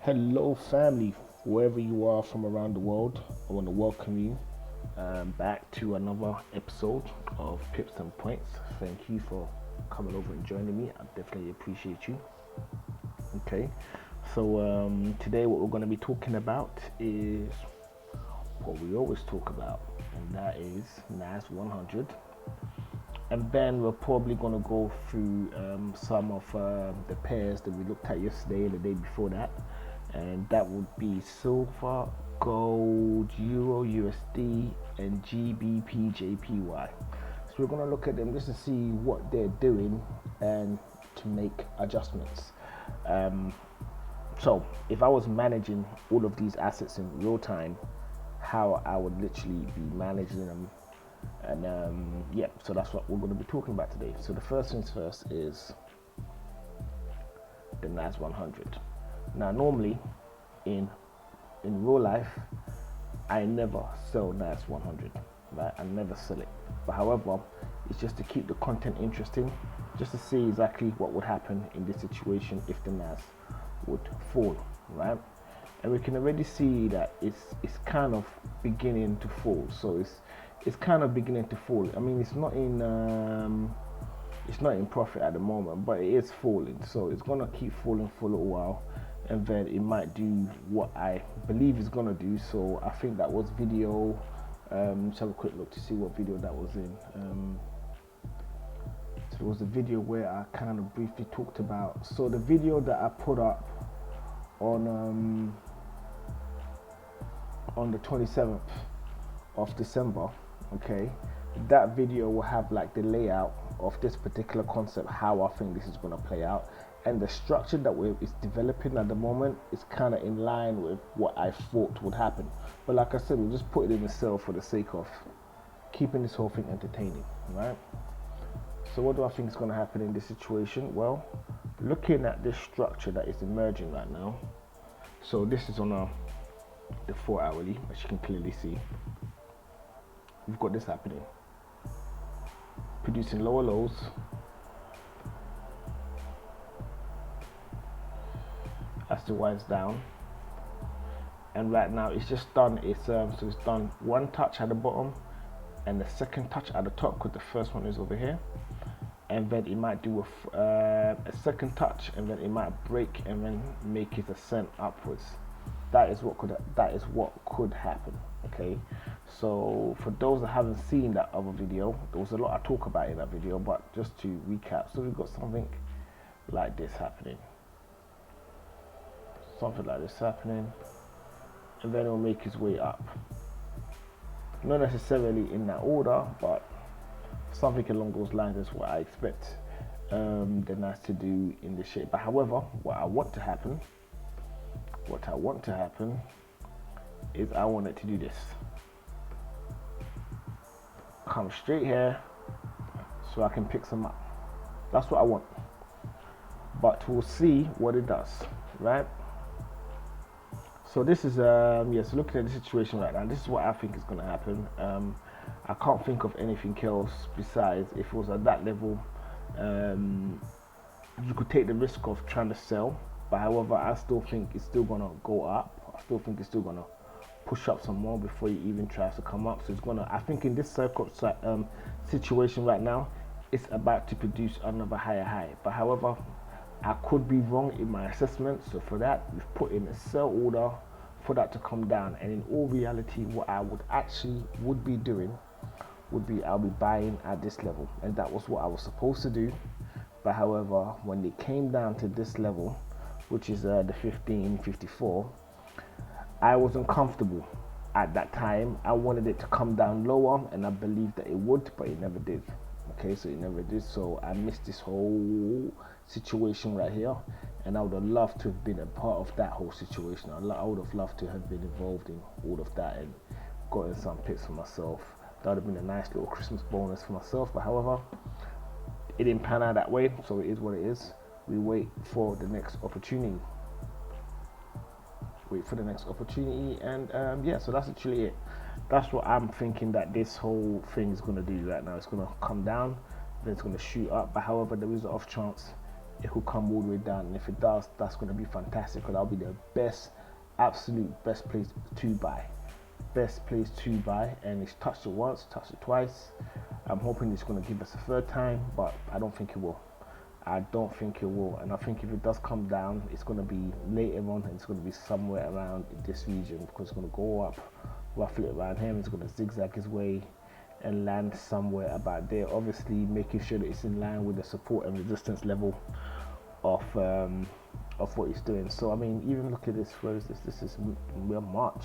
Hello family, wherever you are from around the world, I want to welcome you back to another episode of Pips and Points. Thank you for coming over and joining me. I definitely appreciate you. Okay, so today what we're going to be talking about is what we always talk about, and that is Nas100. And then we're probably going to go through some of the pairs that we looked at yesterday and the day before that, and that would be silver, gold, EURUSD, and GBPJPY. So we're going to look at them just to see what they're doing and to make adjustments. So if I was managing all of these assets in real time, how I would literally be managing them. And so that's what we're going to be talking about today. So the first things first is the Nas100. Now normally in real life I never sell Nas100, right? I never sell it, but however it's just to keep the content interesting, just to see exactly what would happen in this situation if the Nas would fall, right? And we can already see that it's kind of beginning to fall. So it's kind of beginning to fall. I mean, it's not in profit at the moment, but it is falling. So it's gonna keep falling for a little while, and then it might do what I believe it's gonna do. So I think that was video. Let's have a quick look to see what video that was in. So there was a video where I kind of briefly talked about. So the video that I put up on the 27th of December, okay, that video will have like the layout of this particular concept, how I think this is going to play out, and the structure that it's developing at the moment is kind of in line with what I thought would happen. But like I said, we'll just put it in the cell for the sake of keeping this whole thing entertaining, right? So what do I think is going to happen in this situation? Well, looking at this structure that is emerging right now, so this is on the 4 hourly, as you can clearly see. We've got this happening, producing lower lows, as the winds down, and right now it's just done. So it's done one touch at the bottom and the second touch at the top, because the first one is over here, and then it might do a second touch, and then it might break and then make its ascent upwards. That is what could happen. Okay, so for those that haven't seen that other video, there was a lot I talk about in that video, but just to recap, so we've got something like this happening, and then it will make its way up, not necessarily in that order, but something along those lines is what I expect the Nas to do in this shape. But however, what I want to happen is I want it to do this, come straight here so I can pick some up. That's what I want, but we'll see what it does, right? So this is so looking at the situation right now, this is what I think is going to happen. I can't think of anything else besides, if it was at that level, you could take the risk of trying to sell, but however I still think it's still going to go up. I still think it's still going to push up some more before it even tries to come up. So it's going to, I think in this situation right now, it's about to produce another higher high, but however I could be wrong in my assessment. So for that, we've put in a sell order for that to come down, and in all reality what I would be doing would be I'll be buying at this level, and that was what I was supposed to do. But however, when it came down to this level, which is the 1554, I wasn't comfortable at that time. I wanted it to come down lower, and I believed that it would, but it never did. Okay, so it never did. So I missed this whole situation right here, and I would have loved to have been a part of that whole situation. I would have loved to have been involved in all of that and gotten some picks for myself. That would have been a nice little Christmas bonus for myself. But however, it didn't pan out that way, so it is what it is. We wait for the next opportunity. And so that's actually it. That's what I'm thinking that this whole thing is going to do right now. It's going to come down, then it's going to shoot up, but however there is an off chance it could come all the way down, and if it does, that's going to be fantastic, because that'll be the best, absolute best place to buy. Best place to buy. And it's touched it once, touched it twice. I'm hoping it's going to give us a third time, but I don't think it will. I don't think it will. And I think if it does come down, it's going to be later on, and it's going to be somewhere around this region, because it's going to go up roughly around here, and it's going to zigzag its way and land somewhere about there, obviously making sure that it's in line with the support and resistance level of what it's doing. So I mean, even look at this, where is this? This is, we're March.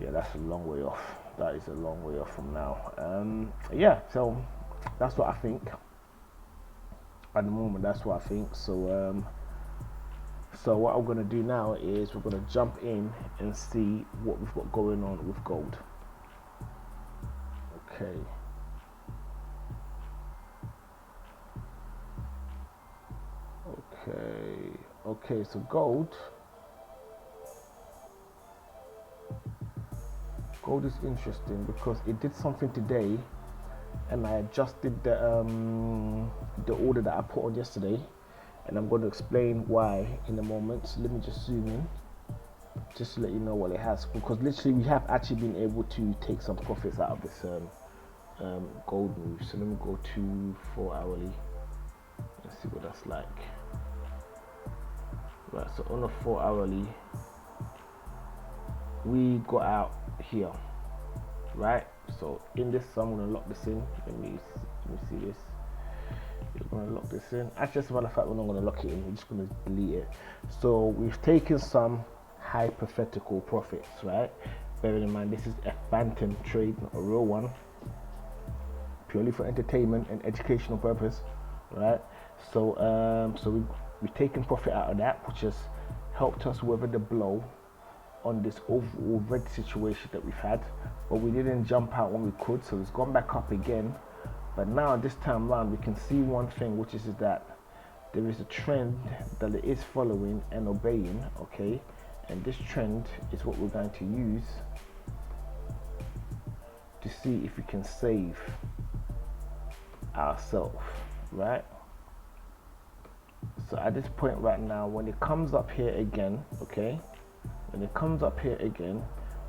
Yeah, that's a long way off. That is a long way off from now. Yeah, so that's what I think at the moment. That's what I think. So so what I'm going to do now is we're going to jump in and see what we've got going on with gold. Okay, so gold is interesting because it did something today, and I adjusted the order that I put on yesterday, and I'm going to explain why in a moment. So let me just zoom in just to let you know what it has, because literally we have actually been able to take some profits out of this gold move. So let me go to 4 hourly and see what that's like. Right, so on a 4 hourly we got out here, right? So in this, so I'm going to lock this in. Let me see this. We're going to lock this in. Actually, as a matter of fact, we're not going to lock it in, we're just going to delete it. So we've taken some hypothetical profits, right? Bearing in mind this is a phantom trade, not a real one, purely for entertainment and educational purpose, right? So so we've taken profit out of that, which has helped us weather the blow on this overall red situation that we've had, but we didn't jump out when we could, so it's gone back up again. But now this time around we can see one thing, which is that there is a trend that it is following and obeying, okay? And this trend is what we're going to use to see if we can save ourselves, right? So at this point right now, when it comes up here again, okay, when it comes up here again,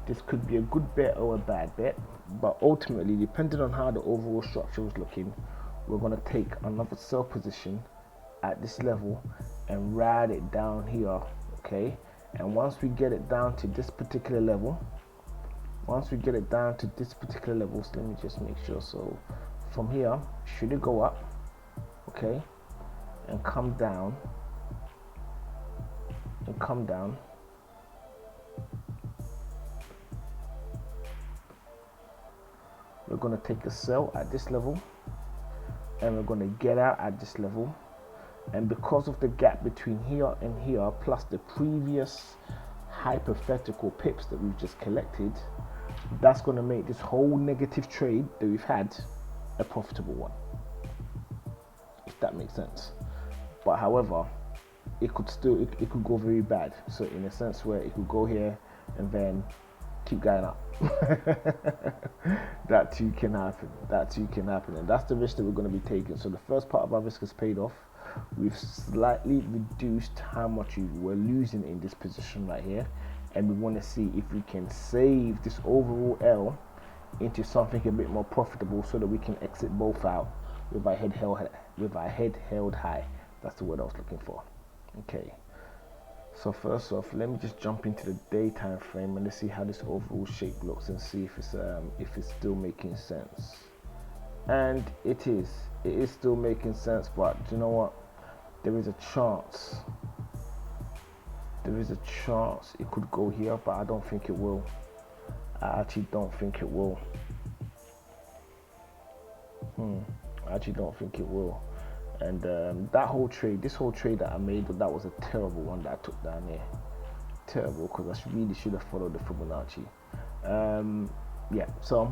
this could be a good bet or a bad bet, but ultimately, depending on how the overall structure is looking, we're going to take another sell position at this level and ride it down here, okay? And once we get it down to this particular level, so let me just make sure. So from here, should it go up, okay, and come down, we're going to take a sell at this level, and we're going to get out at this level. And because of the gap between here and here, plus the previous hypothetical pips that we've just collected, that's going to make this whole negative trade that we've had a profitable one, if that makes sense. But however, it could go very bad. So in a sense where it could go here and then keep going up. That too can happen, and that's the risk that we're going to be taking. So the first part of our risk is paid off. We've slightly reduced how much we're losing in this position right here, and we want to see if we can save this overall L into something a bit more profitable, so that we can exit both out with our head held high. That's the word I was looking for. Okay, so first off, let me just jump into the day time frame and let's see how this overall shape looks and see if it's still making sense. And it is still making sense, but you know what, there is a chance it could go here, but I don't think it will. I actually don't think it will. And this whole trade that I made, that was a terrible one that I took down there. Terrible, because I really should have followed the Fibonacci. Yeah, so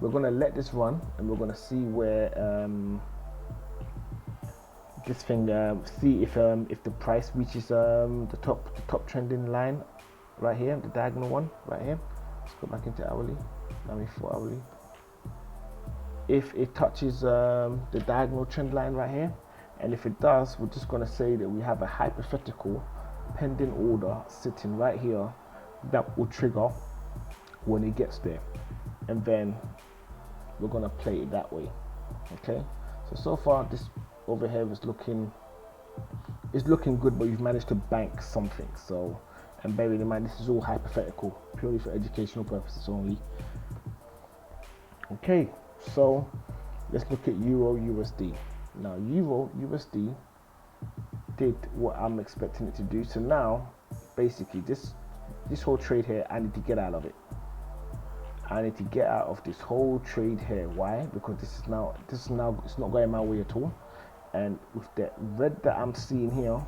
we're gonna let this run, and we're gonna see where this thing, see if the price reaches the top trending line right here, the diagonal one right here. Let's go back into hourly. Now we 4 hourly. If it touches the diagonal trend line right here, And if it does, we're just going to say that we have a hypothetical pending order sitting right here that will trigger when it gets there, and then we're going to play it that way. Okay, so far this over here is looking good, but you've managed to bank something. So, and bearing in mind this is all hypothetical, purely for educational purposes only. Okay, so let's look at EURUSD. Now EURUSD did what I'm expecting it to do. So now basically this whole trade here, I need to get out of it. I need to get out of this whole trade here. Why? Because this is now it's not going my way at all. And with the red that I'm seeing here,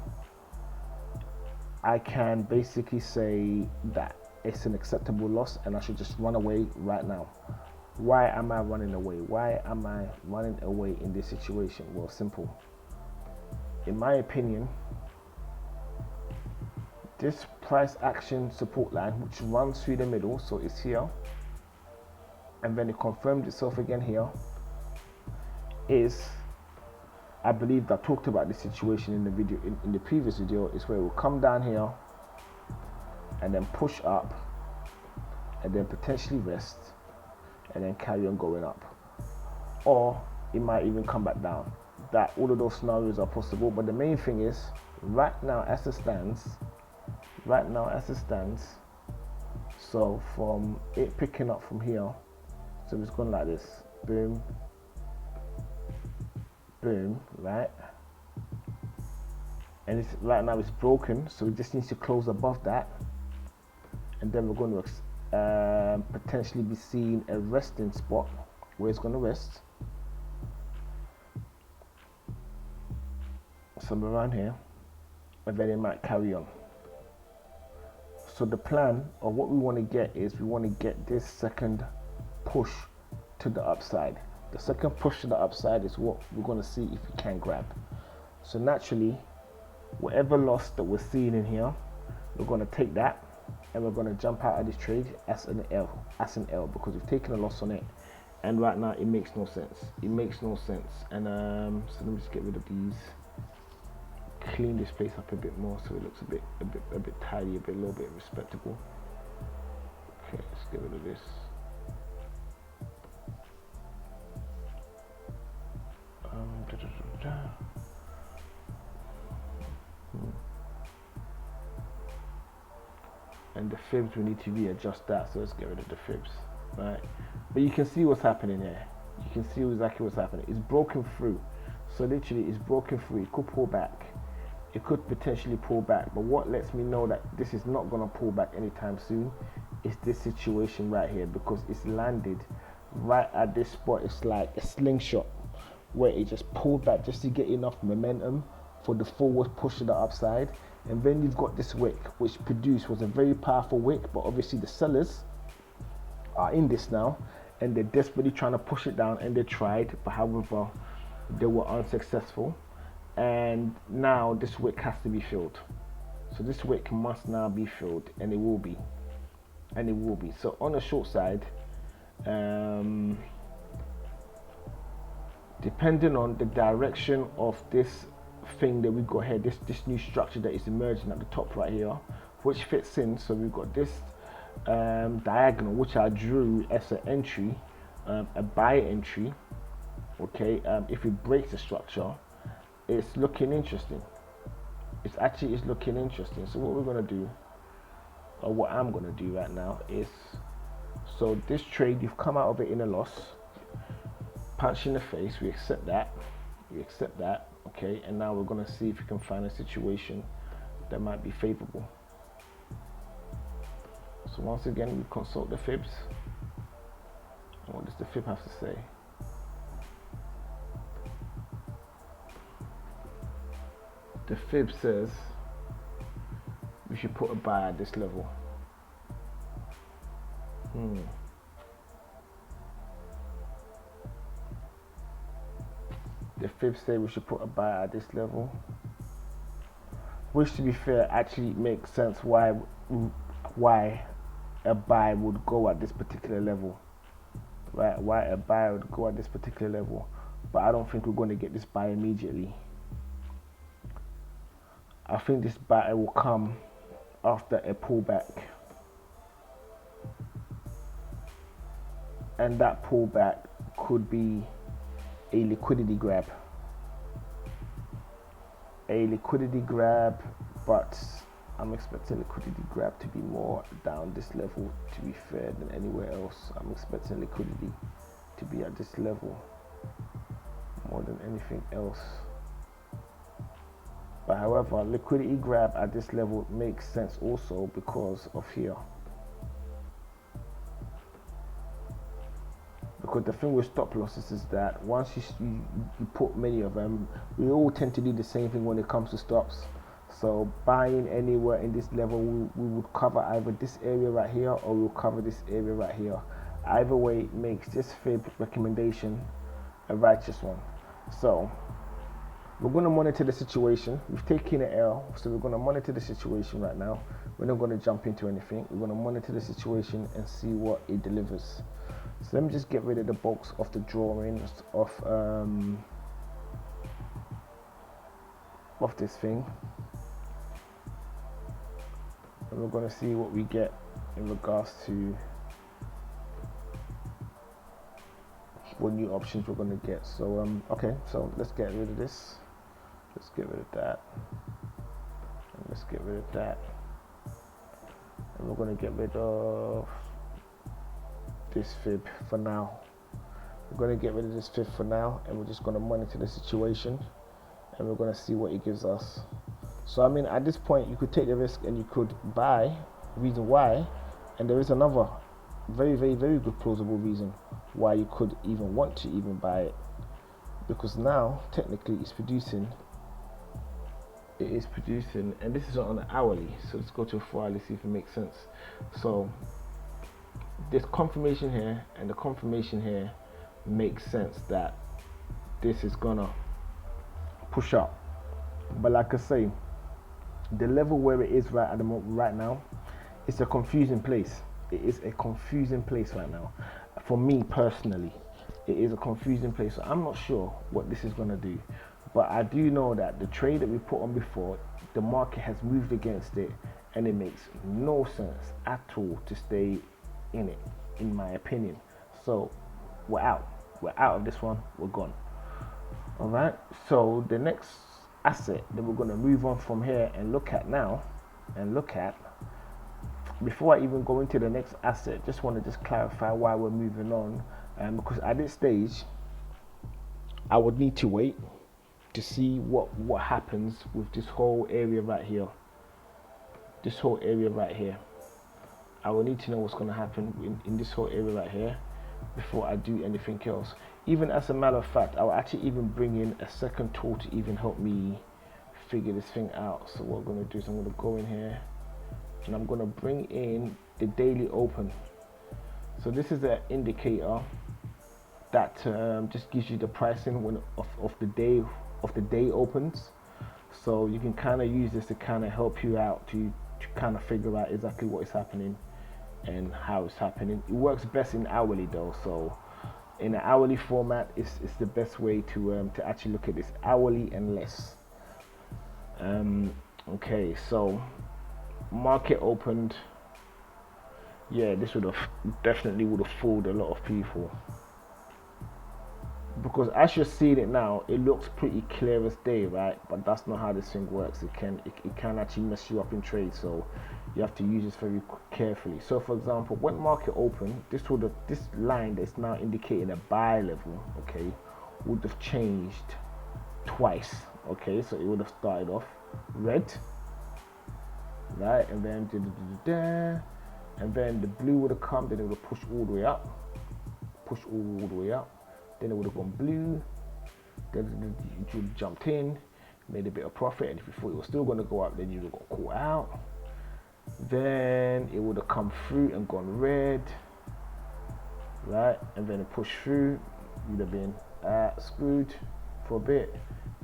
I can basically say that it's an acceptable loss and I should just run away right now. Why am I running away? Why am I running away in this situation? Well, simple. In my opinion, this price action support line, which runs through the middle, so it's here, and then it confirmed itself again here, is, I believe I talked about this situation in the video, in the previous video, is where it will come down here and then push up and then potentially rest and then carry on going up, or it might even come back down. That all of those scenarios are possible, but the main thing is right now as it stands, so from it picking up from here, so it's going like this, boom, boom, right, and it's right now it's broken, so it just needs to close above that, and then we're going to potentially be seeing a resting spot where it's going to rest somewhere around here, and then it might carry on. So the plan of what we want to get is we want to get this second push to the upside. The second push to the upside is what we're going to see if we can grab. So naturally, whatever loss that we're seeing in here, we're going to take that and we're going to jump out of this trade as an L, because we've taken a loss on it, and right now it makes no sense. And so let me just get rid of these, clean this place up a bit more so it looks a bit tidy, a little bit respectable. Okay, let's get rid of this. And the fibs, we need to readjust that, so let's get rid of the fibs, right? But you can see what's happening here. You can see exactly what's happening. It's broken through, so literally it's broken through. It could pull back, it could potentially pull back, but what lets me know that this is not going to pull back anytime soon is this situation right here, because it's landed right at this spot. It's like a slingshot where it just pulled back just to get enough momentum for the forward push to the upside. And then you've got this wick, which was a very powerful wick, but obviously the sellers are in this now and they're desperately trying to push it down, and they tried, but however they were unsuccessful, and now this wick has to be filled. So this wick must now be filled, and it will be, so on the short side, depending on the direction of this thing that we've got here, this new structure that is emerging at the top right here, which fits in. So we've got this diagonal, which I drew as an entry, a buy entry. Okay, if it breaks the structure, it's looking interesting. It's looking interesting. So what we're going to do, or what I'm going to do right now is, so this trade, you've come out of it in a loss, punch in the face, we accept that, okay, and now we're going to see if we can find a situation that might be favorable. So once again, we consult the fibs. And what does the fib have to say? The fib says we should put a buy at this level. The fibs say we should put a buy at this level, which, to be fair, actually makes sense why a buy would go at this particular level, right? Why a buy would go at this particular level, but I don't think we're going to get this buy immediately. I think this battle will come after a pullback, and that pullback could be a liquidity grab. But I'm expecting liquidity grab to be more down this level, to be fair, than anywhere else. I'm expecting liquidity to be at this level more than anything else. But however, liquidity grab at this level makes sense also because of here. Because the thing with stop losses is that once you put many of them, we all tend to do the same thing when it comes to stops. So buying anywhere in this level, we would cover either this area right here or we'll cover this area right here. Either way makes this fib recommendation a righteous one. So we're going to monitor the situation. We've taken an L, so we're going to monitor the situation right now. We're not going to jump into anything. We're going to monitor the situation and see what it delivers. So let me just get rid of the box of the drawings of this thing, and we're going to see what we get in regards to what new options we're going to get. So okay, so let's get rid of this. Let's get rid of that, and let's get rid of that, and we're going to get rid of this fib for now. We're going to get rid of this fib for now, and we're just going to monitor the situation, and we're going to see what it gives us. So I mean, at this point you could take the risk and you could buy. Reason why, and there is another very good plausible reason why you could even want to even buy it, because now technically it's producing. It is producing, and this is on an hourly, so let's go to a 4 hourly, see if it makes sense. So this confirmation here and the confirmation here makes sense that this is gonna push up. But like I say, the level where it is right at the moment, right now, it's a confusing place. It is a confusing place right now. For me personally, it is a confusing place. So I'm not sure what this is gonna do. But I do know that the trade that we put on before, the market has moved against it, and it makes no sense at all to stay in it, in my opinion. So we're out of this one, we're gone. All right, so the next asset that we're going to move on from here and look at now, before I even go into the next asset, just want to just clarify why we're moving on, because at this stage I would need to wait to see what happens with this whole area right here. I will need to know what's going to happen in this whole area right here before I do anything else. Even as a matter of fact, I'll actually even bring in a second tool to even help me figure this thing out. So what I'm going to do is I'm going to go in here and I'm going to bring in the daily open. So this is an indicator that just gives you the pricing of the day opens. So you can kind of use this to kind of help you out to kind of figure out exactly what is happening and how it's happening. It works best in hourly though, so in an hourly format it's the best way to actually look at this, hourly and less. Okay, so market opened. Yeah, this definitely would have fooled a lot of people, because as you're seeing it now, it looks pretty clear as day, right? But that's not how this thing works. It can actually mess you up in trade, so you have to use this very carefully. So for example, when market open, this line that's now indicating a buy level, okay, would have changed twice. Okay, so it would have started off red, right, and then the blue would have come, then it would have pushed all the way up, then it would have gone blue, then you jumped in, made a bit of profit, and if you thought it was still going to go up, then you would have got caught out. Then it would have come through and gone red, right, and then it pushed through, you'd have been screwed for a bit.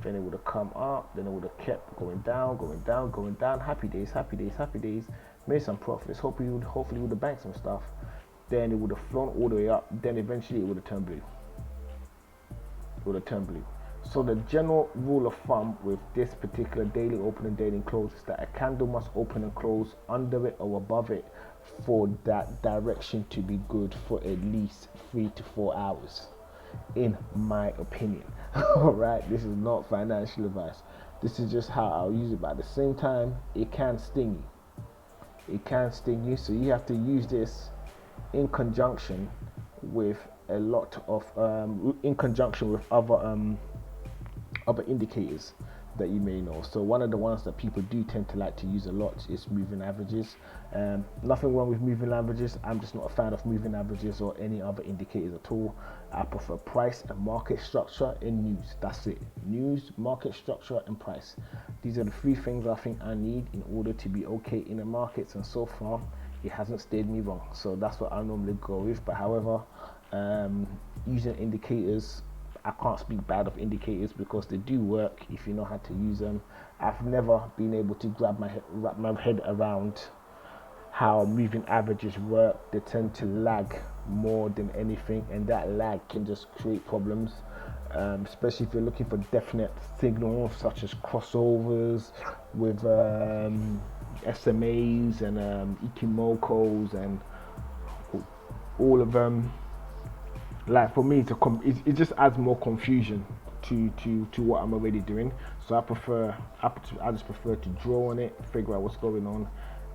Then it would have come up, then it would have kept going down, happy days, made some profits, hopefully would have banked some stuff. Then it would have flown all the way up, then eventually it would have turned blue. So the general rule of thumb with this particular daily open and daily close is that a candle must open and close under it or above it for that direction to be good for at least 3 to 4 hours, in my opinion. All right, this is not financial advice. This is just how I'll use it. But at the same time, it can sting you. It can sting you. So you have to use this in conjunction with a lot of other indicators that you may know. So one of the ones that people do tend to like to use a lot is moving averages. Nothing wrong with moving averages. I'm just not a fan of moving averages or any other indicators at all. I prefer price and market structure in news. That's it. News, market structure, and price. These are the 3 things I think I need in order to be okay in the markets, and so far it hasn't steered me wrong. So that's what I normally go with. But however, using indicators, I can't speak bad of indicators because they do work if you know how to use them. I've never been able to wrap my head around how moving averages work. They tend to lag more than anything, and that lag can just create problems, especially if you're looking for definite signals such as crossovers with SMAs and Ikimokos and all of them. Like for me, it just adds more confusion to what I'm already doing. So I just prefer to draw on it, figure out what's going on,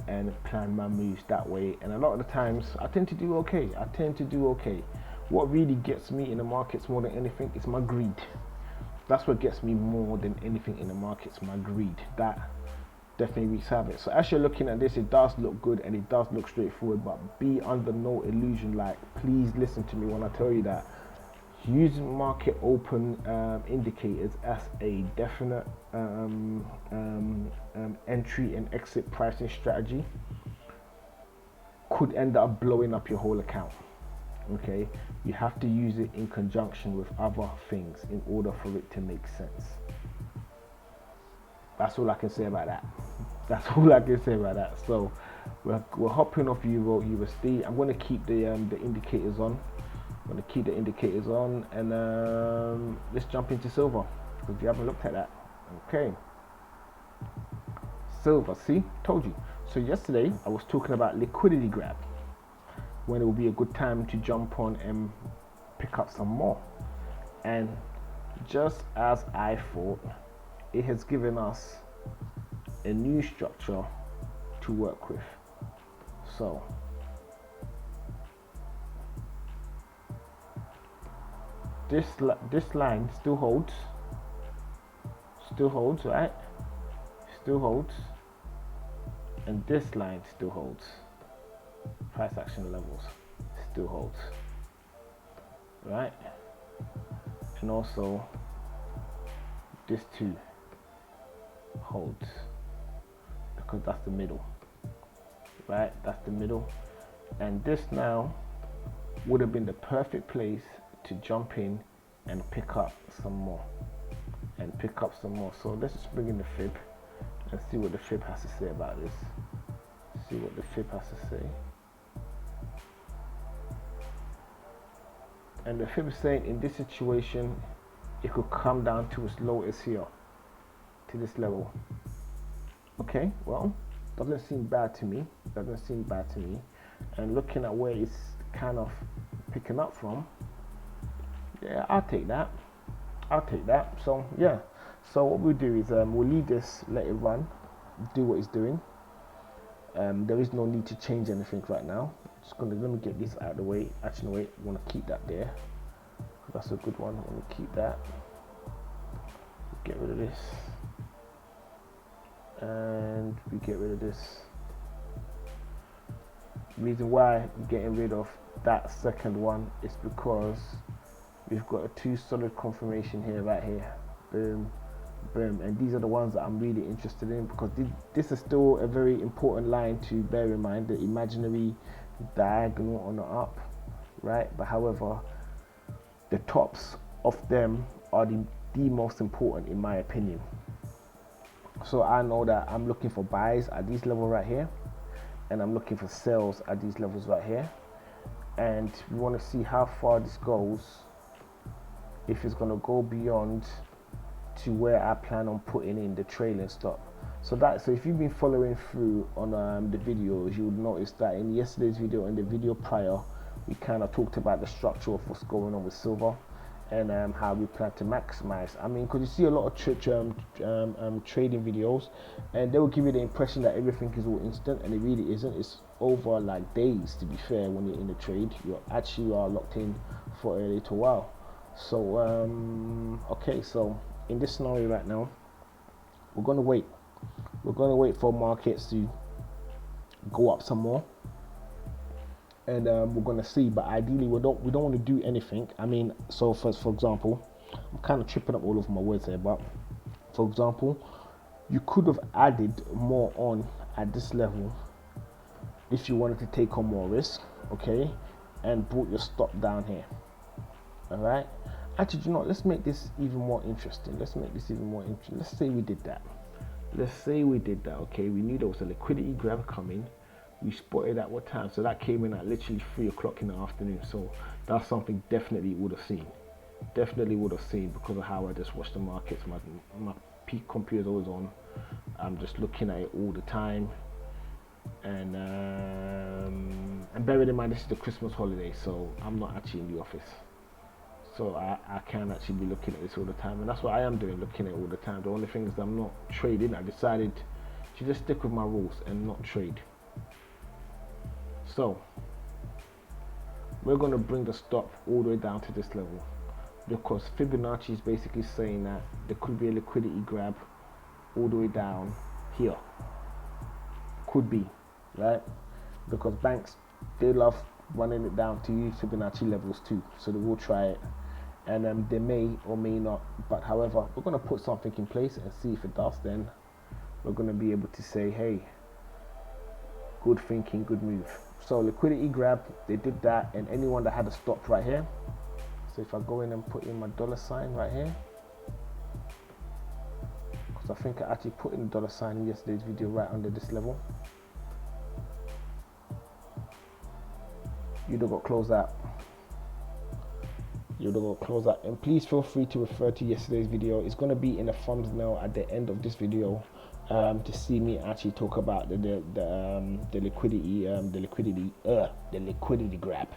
and plan my moves that way. And a lot of the times I tend to do okay. What really gets me in the markets more than anything is my greed. That's what gets me more than anything in the markets, my greed. That definitely wreaks havoc. So as you're looking at this, it does look good and it does look straightforward, but be under no illusion. Like, please listen to me when I tell you that using market open indicators as a definite entry and exit pricing strategy could end up blowing up your whole account. Okay, you have to use it in conjunction with other things in order for it to make sense. That's all I can say about that. So we're hopping off EURUSD. I'm going to keep the indicators on. And let's jump into silver, because you haven't looked at that. Okay, silver. See, told you. So yesterday I was talking about liquidity grab, when it will be a good time to jump on and pick up some more. And just as I thought, it has given us a new structure to work with. So this line still holds, right? Still holds, and this line still holds. Price action levels still holds, right? And also this too holds, because that's the middle, right? That's the middle. And this now would have been the perfect place to jump in and pick up some more. So let's just bring in the fib and see what the fib has to say about this. And the fib is saying in this situation it could come down to as low as here, to this level. Okay, well, doesn't seem bad to me. And looking at where it's kind of picking up from, yeah, I'll take that. So yeah, so what we'll do is we'll leave this, let it run, do what it's doing. There is no need to change anything right now. Let me get this out of the way. Actually, wait, I want to keep that there. That's a good one. I want to keep that. Get rid of this, and we get rid of this. Reason why we're getting rid of that second one is because we've got a 2 solid confirmation here, right here. Boom, boom. And these are the ones that I'm really interested in, because this is still a very important line to bear in mind, the imaginary diagonal on the up, right? But however, the tops of them are the most important in my opinion. So I know that I'm looking for buys at these levels right here, and I'm looking for sells at these levels right here, and we want to see how far this goes, if it's going to go beyond to where I plan on putting in the trailing stop. So if you've been following through on the videos, you would notice that in yesterday's video and the video prior, we kind of talked about the structure of what's going on with silver and how we plan to maximize. I mean, because you see a lot of trading videos, and they will give you the impression that everything is all instant, and it really isn't. It's over like days, to be fair. When you're in the trade, you are locked in for a little while. So okay, so in this scenario right now, we're gonna wait for markets to go up some more, and we're gonna see. But ideally, we don't want to do anything. I mean, so for example, I'm kind of tripping up all over my words here, but for example, you could have added more on at this level if you wanted to take on more risk, okay, and brought your stop down here. All right, actually, you know, let's make this even more interesting. Let's say we did that. Okay, we knew there was a liquidity grab coming. We spotted at what time? So that came in at literally 3 o'clock in the afternoon. So that's something definitely would have seen. Because of how I just watched the markets. My peak computer is always on. I'm just looking at it all the time. And bearing in mind, this is the Christmas holiday, so I'm not actually in the office. So I can't actually be looking at this all the time, and that's what I am doing, looking at it all the time. The only thing is I'm not trading. I decided to just stick with my rules and not trade. So we're going to bring the stop all the way down to this level, because Fibonacci is basically saying that there could be a liquidity grab all the way down here. Could be, right? Because banks, they love running it down to use Fibonacci levels too, so they will try it, and they may or may not. But however, we're going to put something in place and see if it does. Then we're going to be able to say, hey, good thinking, good move. So liquidity grab, they did that, and anyone that had a stop right here. So if I go in and put in my $sign right here, because I think I actually put in the $sign in yesterday's video right under this level. You'd have got closed out. And please feel free to refer to yesterday's video. It's going to be in the thumbnail at the end of this video, to see me actually talk about the liquidity grab.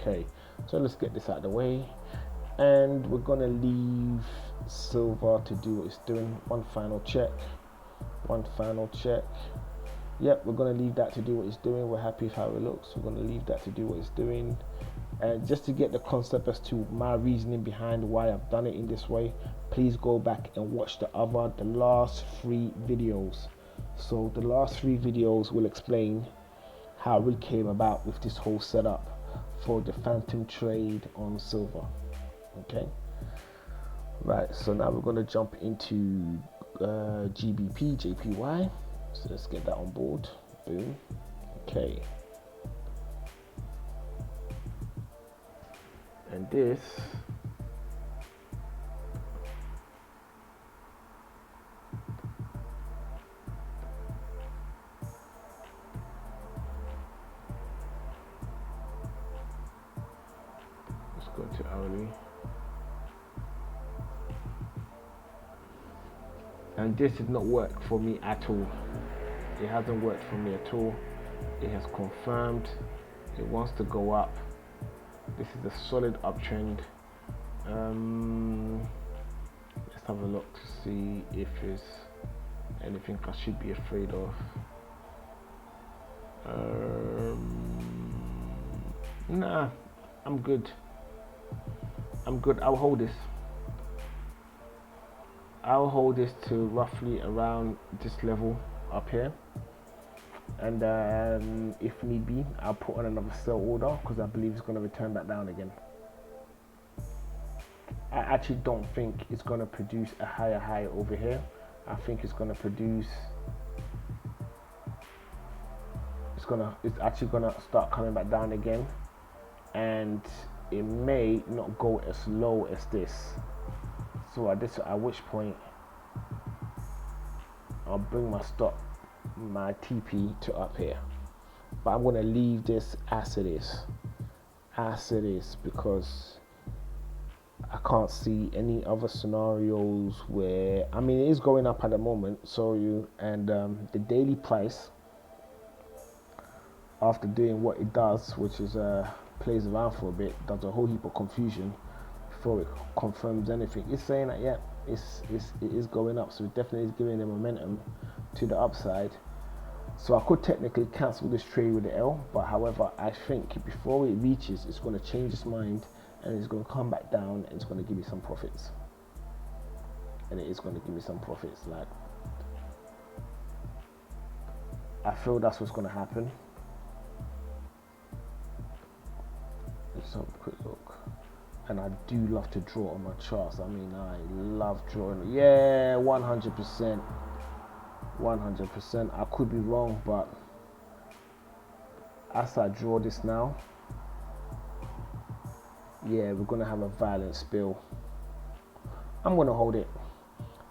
Okay, so let's get this out of the way, and we're going to leave silver to do what it's doing. One final check. Yep, we're going to leave that to do what it's doing. We're happy with how it looks. We're going to leave that to do what it's doing. And just to get the concept as to my reasoning behind why I've done it in this way, please go back and watch the last 3 videos. So the last 3 videos will explain how we came about with this whole setup for the phantom trade on silver. Okay, right, so now we're going to jump into GBPJPY. So let's get that on board. Boom. Okay. And this let's go to hourly. And this did not work for me at all. It hasn't worked for me at all. It has confirmed it wants to go up. This is a solid uptrend. Let's have a look to see if there's anything I should be afraid of. Nah, I'm good. I'll hold this to roughly around this level up here, and if need be, I'll put on another sell order, because I believe it's going to return back down again. I actually don't think it's going to produce a higher high over here. I think it's going to produce, it's actually going to start coming back down again, and it may not go as low as this. So at which point I'll bring my stop, my TP to up here. But I'm going to leave this as it is, because I can't see any other scenarios where, I mean, it is going up at the moment. So the daily price, after doing what it does, which is plays around for a bit, does a whole heap of confusion before it confirms anything. It's saying that it is going up, so it definitely is giving the momentum to the upside. So I could technically cancel this trade with the L, but however, I think before it reaches, it's going to change its mind and it's going to come back down and it's going to give me some profits. And it is going to give me some profits. Like, I feel that's what's going to happen. Let's have a quick look. And I do love to draw on my charts. I mean, I love drawing. Yeah, 100%. 100%. I could be wrong, but as I draw this now, yeah, we're gonna have a violent spill. I'm gonna hold it.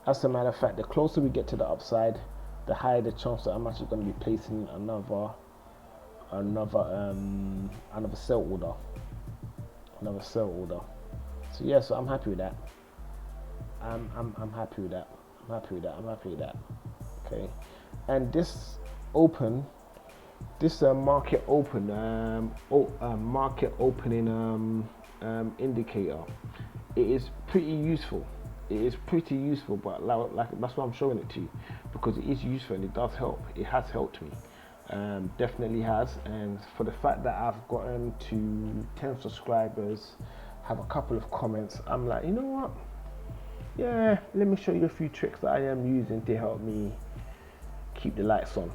As a matter of fact, the closer we get to the upside, the higher the chance that I'm actually gonna be placing another sell order. Another sell order. So yeah, so I'm happy with that. I'm happy with that. I'm happy with that. I'm happy with that. Okay, and this market opening indicator, it is pretty useful. It is pretty useful, but like that's why I'm showing it to you, because it is useful and it does help. It has helped me, definitely has. And for the fact that I've gotten to 10 subscribers, have a couple of comments, I'm like, you know what? Yeah, let me show you a few tricks that I am using to help me keep the lights on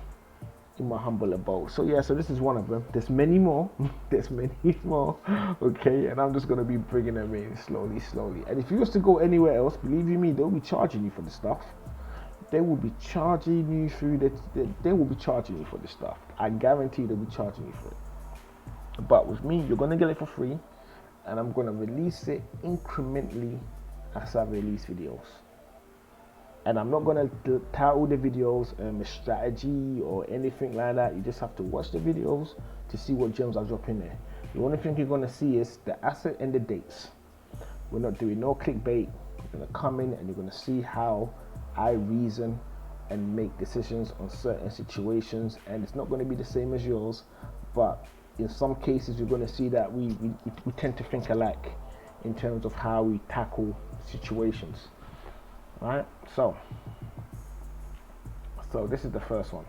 in my humble abode. So yeah, so this is one of them. There's many more. There's many more. Okay, and I'm just gonna be bringing them in slowly. And if you was to go anywhere else, believe you me, they'll be charging you for this stuff. They will be charging you through they will be charging you for this stuff. I guarantee they'll be charging you for it. But with me, you're gonna get it for free, and I'm gonna release it incrementally as I release videos. And I'm not going to title the videos a strategy or anything like that. You just have to watch the videos to see what gems I drop in there. The only thing you're going to see is the asset and the dates. We're not doing no clickbait. You're going to come in and you're going to see how I reason and make decisions on certain situations. And it's not going to be the same as yours, but in some cases you're going to see that we tend to think alike in terms of how we tackle situations. Right, so this is the first one.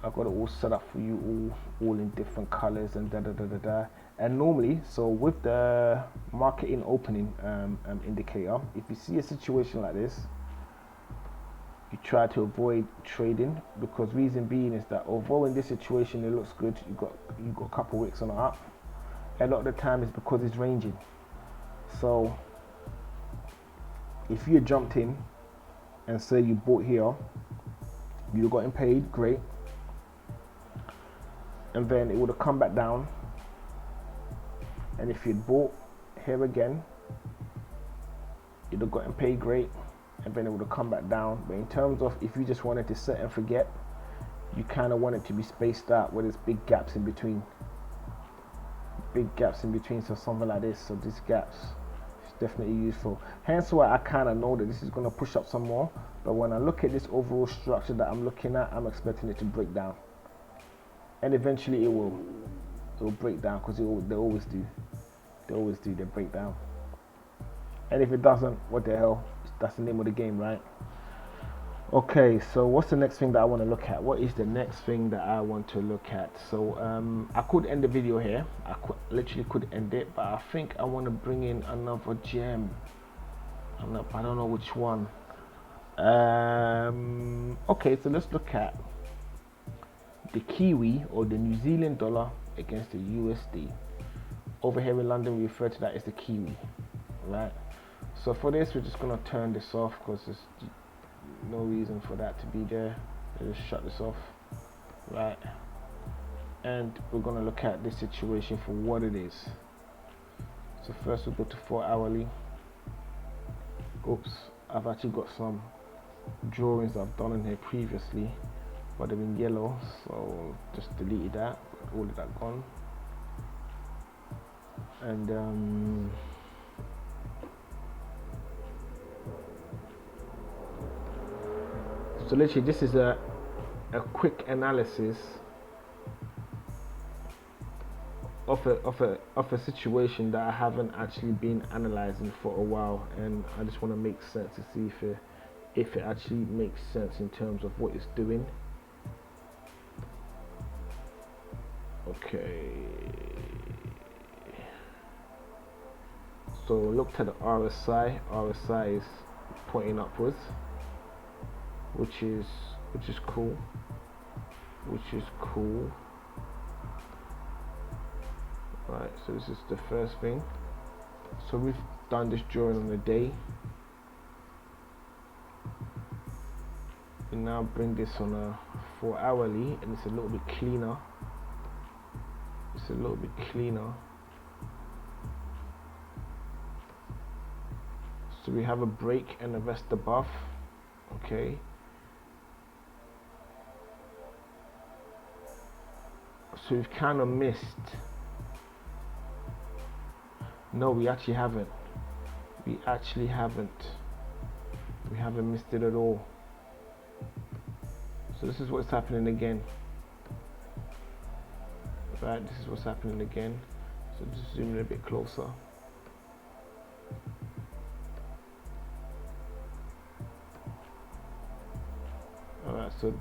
I've got it all set up for you, all in different colors and And normally, so with the market in opening indicator, if you see a situation like this, you try to avoid trading, because reason being is that although in this situation it looks good, you got a couple wicks on the up, a lot of the time it's because it's ranging. So if you jumped in and say you bought here, you got paid, great, and then it would have come back down, and if you'd bought here again, you'd have gotten paid, great, and then it would have come back down. But in terms of if you just wanted to set and forget, you kind of want it to be spaced out where there's big gaps in between, so something like this. So these gaps, definitely useful. Hence why I kind of know that this is going to push up some more, but when I look at this overall structure that I'm looking at, I'm expecting it to break down, and eventually it will break down, because they always do. They break down. And if it doesn't, what the hell, that's the name of the game, right? Okay, so what's the next thing that I want to look at? What is the next thing that I want to look at? So I could end the video here. I literally could end it, but I think I want to bring in another gem. I don't know which one. Okay, so let's look at the Kiwi, or the New Zealand dollar against the USD. Over here in London, we refer to that as the Kiwi, right? So for this, we're just going to turn this off, because there's no reason for that to be there. Let's just shut this off, right? And we're going to look at this situation for what it is. So first we'll go to 4 hourly. Oops, I've actually got some drawings I've done in here previously, but they're in yellow, so just deleted that, all of that gone. And So literally this is a quick analysis of a situation that I haven't actually been analyzing for a while, and I just want to make sense to see if it actually makes sense in terms of what it's doing. Okay, so looked at the RSI. RSI is pointing upwards, which is cool. Right, so this is the first thing. So we've done this drawing on the day. We now bring this on a 4 hourly, and it's a little bit cleaner. It's a little bit cleaner. So we have a break and a rest above. Okay. So we've kind of missed. No, we actually haven't. We haven't missed it at all. So this is what's happening again. Right, this is what's happening again. So just zoom in a bit closer. Alright, so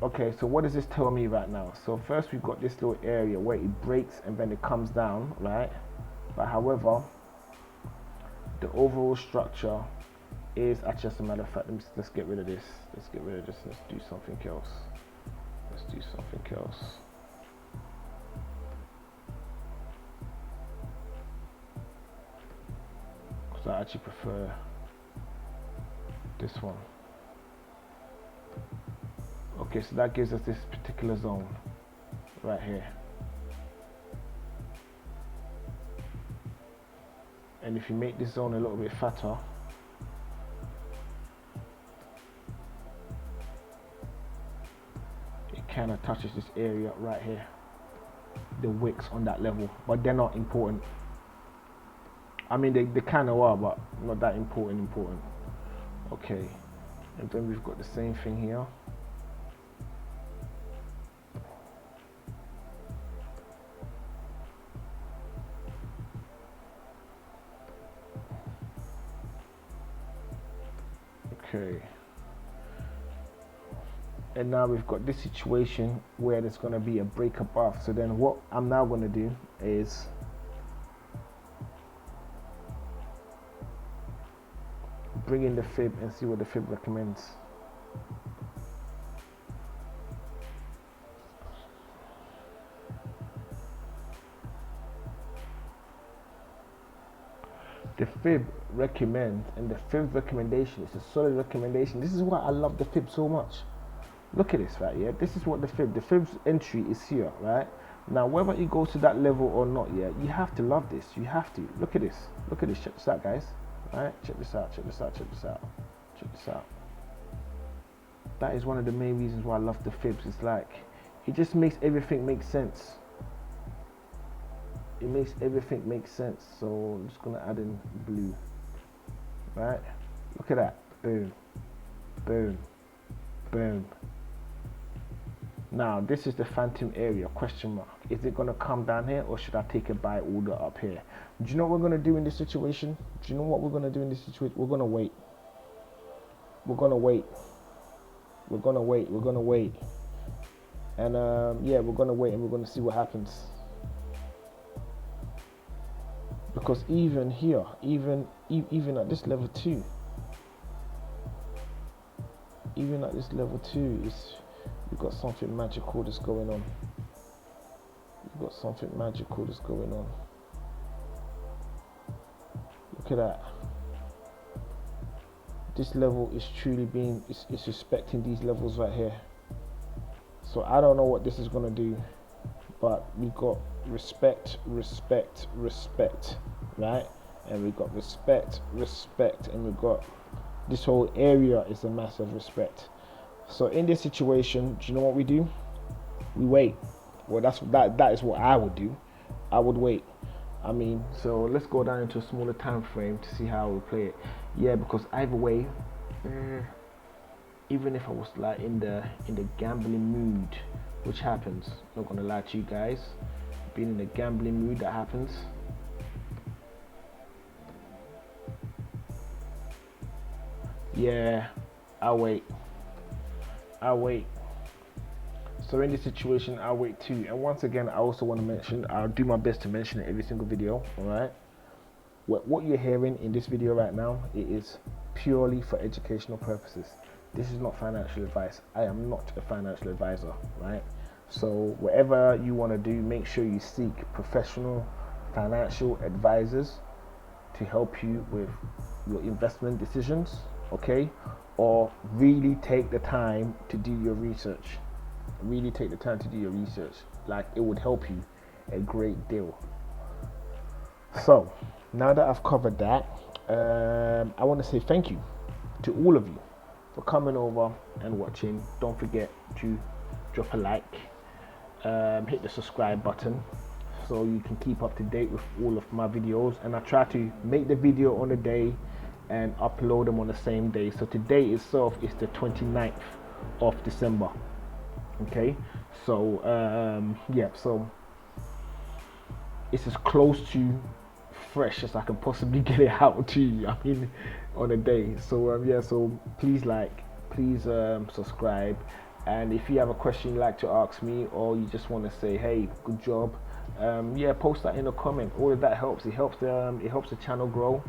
okay, so what does this tell me right now? So first we've got this little area where it breaks and then it comes down, right? But however, the overall structure is actually, as a matter of fact, let's get rid of this. Let's do something else. Because I actually prefer this one. Okay, so that gives us this particular zone right here. And if you make this zone a little bit fatter, it kind of touches this area right here, the wicks on that level, but they're not important. I mean, they kind of are, but not that important. Okay, and then we've got the same thing here. Okay, and now we've got this situation where there's going to be a break above. So then what I'm now going to do is bring in the fib and see what the fib recommends. The fib recommends, and the fib recommendation is a solid recommendation. This is why I love the fib so much. Look at this right here. This is what the fib's entry is here, right? Now whether it goes to that level or not, yeah, you have to love this. You have to look at this. Check this out, guys. All right, check this out. That is one of the main reasons why I love the fibs. It's like it just makes everything make sense. It makes everything make sense. So I'm just gonna add in blue. Right? Look at that. Boom. Boom. Boom. Now this is the phantom area, question mark. Is it gonna come down here, or should I take a buy order up here? Do you know what we're gonna do in this situation? We're gonna wait. We're gonna wait. And yeah, we're gonna wait and we're gonna see what happens. Because even here, even at this level 2, is you've got something magical that's going on. Look at that. This level is truly it's respecting these levels right here. So I don't know what this is gonna do, but we got respect, right? And we got respect, and we got this whole area is a massive respect. So in this situation, do you know what we do? We wait. Well, that is what I would do. I would wait. I mean, so let's go down into a smaller time frame to see how we play it. Yeah, because either way, even if I was like in the gambling mood, which happens, not gonna lie to you guys, being in the gambling mood, that happens. Yeah, I'll wait. So in this situation, I'll wait too. And once again, I also want to mention, I'll do my best to mention it every single video, all right? What you're hearing in this video right now, it is purely for educational purposes. This is not financial advice. I am not a financial advisor, right? So whatever you want to do, make sure you seek professional financial advisors to help you with your investment decisions, okay? Or really take the time to do your research. Really take the time to do your research. Like, it would help you a great deal. So now that I've covered that, I want to say thank you to all of you for coming over and watching. Don't forget to drop a like, hit the subscribe button so you can keep up to date with all of my videos. And I try to make the video on the day and upload them on the same day. So today itself is the 29th of December. Okay, so yeah, so it's as close to fresh as I can possibly get it out to you, I mean, on a day. So yeah, so please like, please subscribe, and if you have a question you'd like to ask me, or you just want to say, hey, good job, yeah, post that in a comment. All of that helps. It helps the channel grow.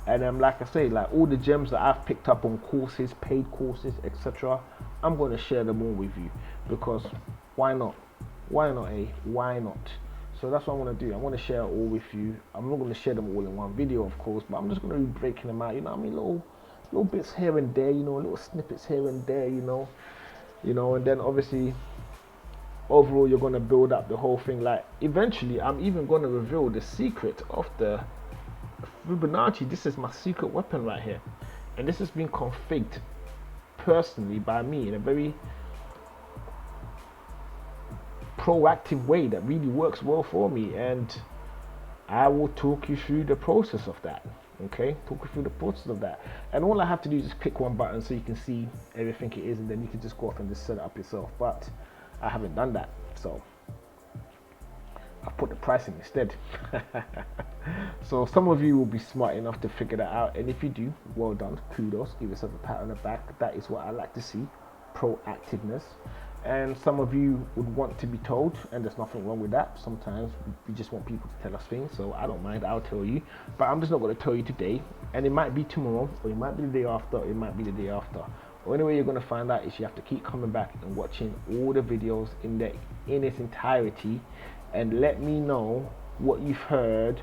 And like I say, like all the gems that I've picked up on courses, paid courses, etc., I'm going to share them all with you, because why not? Why not, eh? Why not? So that's what I want to do. I want to share it all with you. I'm not going to share them all in one video, of course, but I'm just going to be breaking them out. You know what I mean? Little bits here and there. You know, little snippets here and there. You know, and then obviously, overall, you're going to build up the whole thing. Like, eventually, I'm even going to reveal the secret of the Fibonacci. This is my secret weapon right here, and this has been configured personally by me in a very proactive way that really works well for me, and I will talk you through the process of that. Okay, talk you through the process of that, and all I have to do is just click one button so you can see everything it is, and then you can just go off and just set it up yourself. But I haven't done that, so I've put the pricing instead. So some of you will be smart enough to figure that out, and if you do, well done, kudos, give yourself a pat on the back. That is what I like to see, proactiveness. And some of you would want to be told, and there's nothing wrong with that. Sometimes we just want people to tell us things, so I don't mind, I'll tell you, but I'm just not going to tell you today, and it might be tomorrow, or it might be the day after, or it might be the day after. The only way you're going to find out is you have to keep coming back and watching all the videos in its entirety, and let me know what you've heard,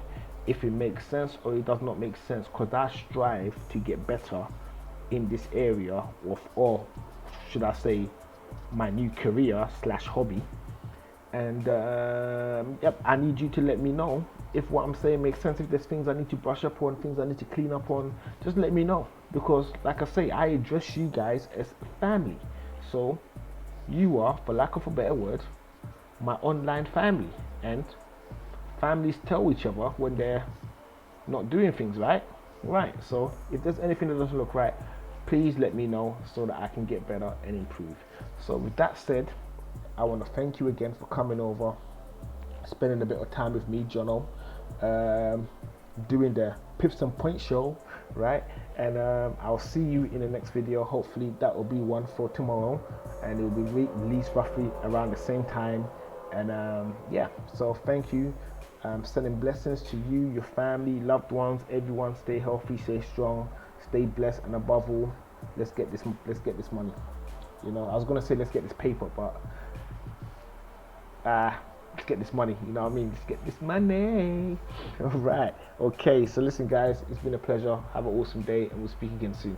if it makes sense or it does not make sense, because I strive to get better in this area of, or should I say, my new career / hobby. And yep, I need you to let me know if what I'm saying makes sense, if there's things I need to brush up on, things I need to clean up on. Just let me know, because like I say, I address you guys as family. So you are, for lack of a better word, my online family, and families tell each other when they're not doing things right. So if there's anything that doesn't look right, please let me know so that I can get better and improve. So with that said, I want to thank you again for coming over, spending a bit of time with me, Jono, doing the Pips and Points show, right? And I'll see you in the next video. Hopefully that will be one for tomorrow, and it will be released roughly around the same time. And yeah, so thank you. Sending blessings to you, your family, loved ones, everyone. Stay healthy, stay strong, stay blessed, and above all, let's get this money. You know, I was gonna say let's get this paper, but let's get this money. You know what I mean? Let's get this money. All right. Okay. So listen, guys, it's been a pleasure. Have an awesome day, and we'll speak again soon.